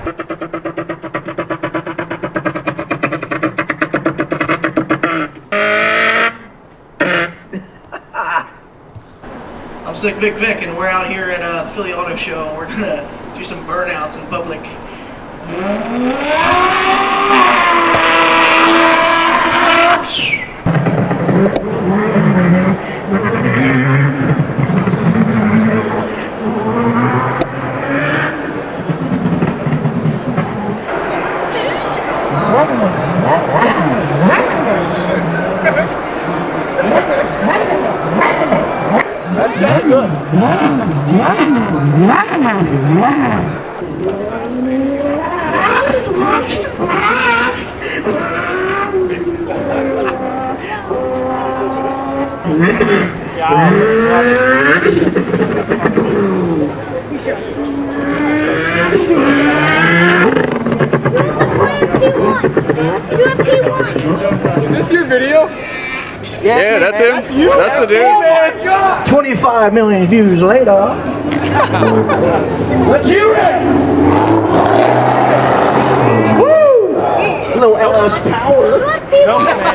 I'm Sick McVick, and we're out here at the Philly Auto Show, and we're gonna do some burnouts in public. That sounds good. Is this your video? Yeah, that's him. That's you. That's the dude. Oh my God! 25 million views later. Let's hear it! Woo! A little LS power. No, man.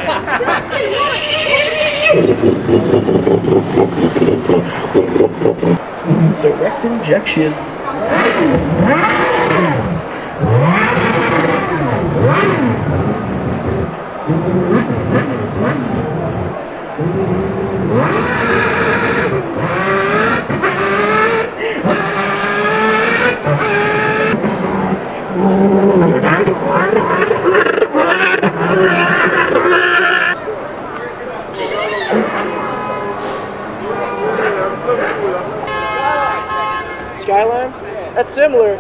Direct injection. Skyline? That's similar.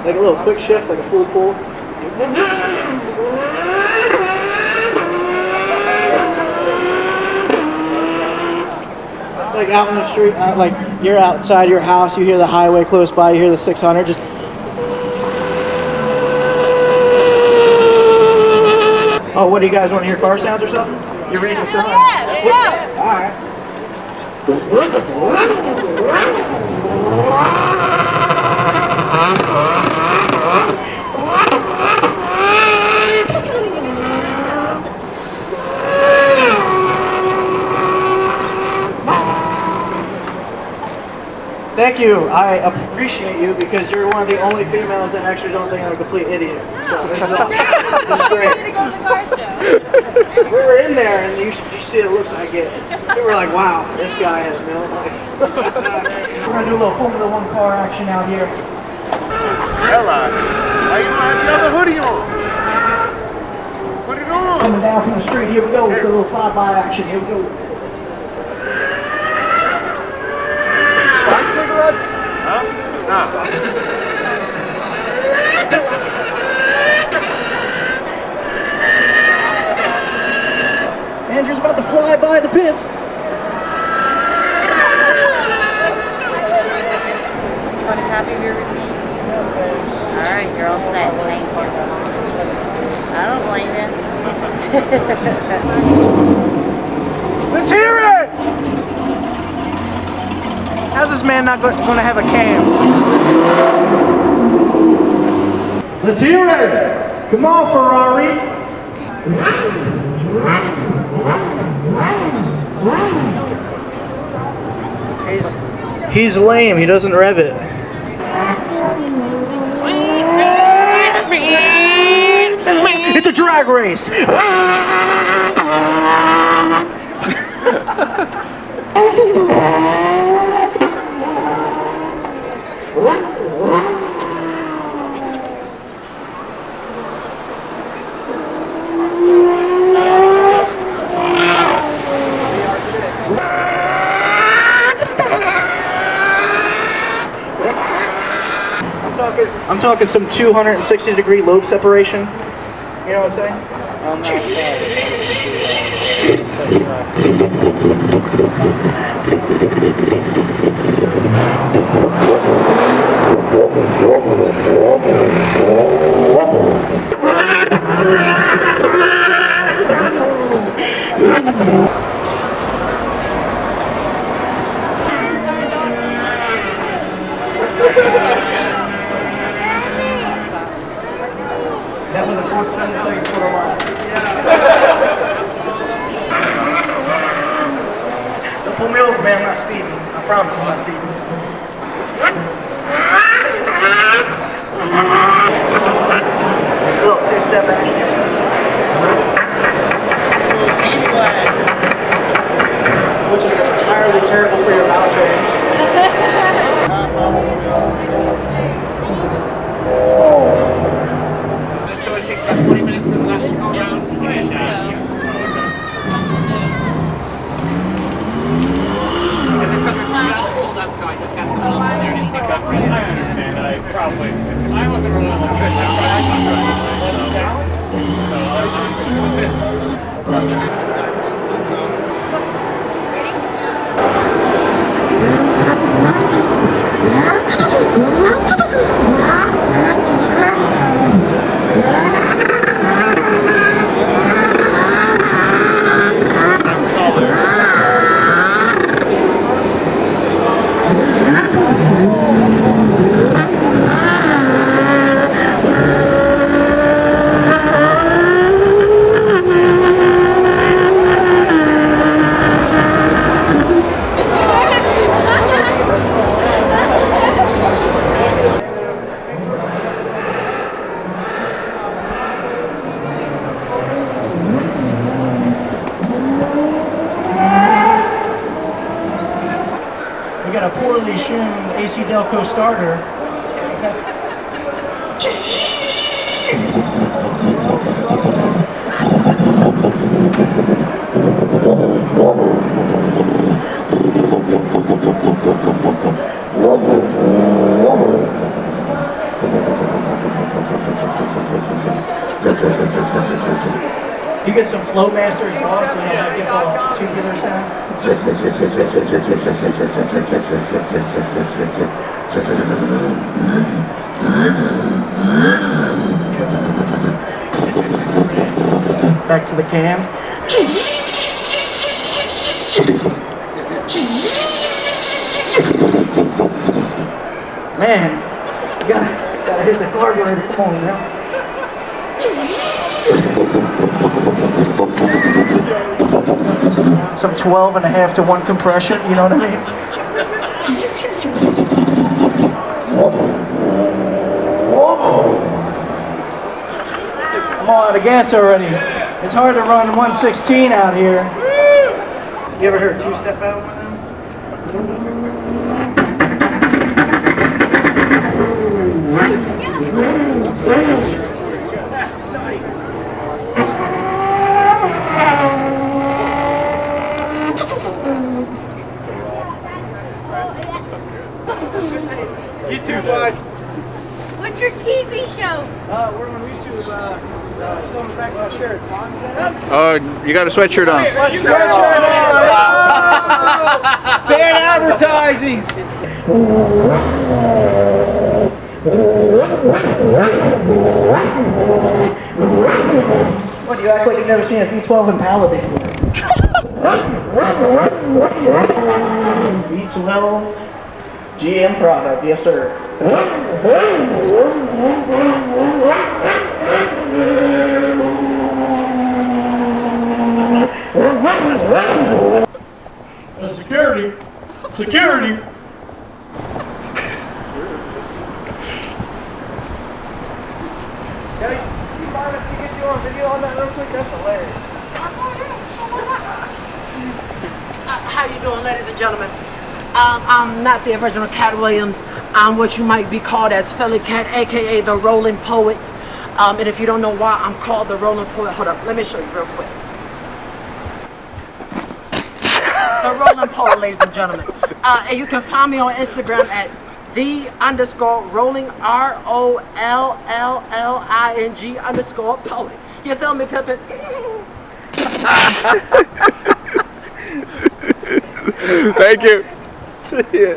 Like a little quick shift, like a full pull. Like out in the street, like you're outside your house, you hear the highway close by, you hear the 600, just... Oh, what do you guys want to hear, car sounds or something? You're reading the sign? Yeah, there you go. Alright. Thank you. I appreciate you because you're one of the only females that actually don't think I'm a complete idiot. So this is great. We were in there and you see the looks I get. We were like, wow, this guy has no life. We're gonna do a little Formula 1 car action out here. Ella, why you don't have another hoodie on? Put it on. Coming down from the street, here we go. With a little fly-by action. Here we go. Huh? Nah. Andrew's about to fly by the pits. You want a copy of your receipt? No thanks. All right, you're all set. Thank you. I don't blame you. Let's hear it! How's this man not going to have a cam? Let's hear it! Come on, Ferrari! He's lame. He doesn't rev it. It's a drag race! I'm talking some 260-degree lobe separation. You know what I'm saying? That was a 14-second quarter mile. Don't pull me over, man. I'm not speeding. I promise I'm not speeding. Look, two-step action. Which is entirely terrible for your mouth training. So it takes about 20 minutes for the lap to go around and the truckers pulled up, so I just got some people there to pick up. I understand. I wasn't really on We got a poorly tuned AC Delco starter. You get some Flowmaster exhaust and it gets all tubular sound. Back to the cam. Man, you gotta hit the carburetor. Come on now. Some 12.5 to 1 compression, you know what I mean? I'm all out of gas already. It's hard to run 116 out here. You ever heard two-step out? What's your TV show? We're on YouTube. It's on the back of my shirt. Oh, you got a sweatshirt on. Sweatshirt on! Bad advertising! What, you act like you've never seen a V12 Impala before? V12 GM product, yes sir. Security! Security! Can you mind if we get you on video on that real quick? That's hilarious. how you doing, ladies and gentlemen? I'm not the original Cat Williams. I'm what you might be called as Philly Cat, aka the Rolling Poet. And if you don't know why I'm called the Rolling Poet, hold up, let me show you real quick. The Rolling Poet, ladies and gentlemen. And you can find me on Instagram at _rolling ROLLLING_poet. You feel me, Pippin? Thank you. See ya.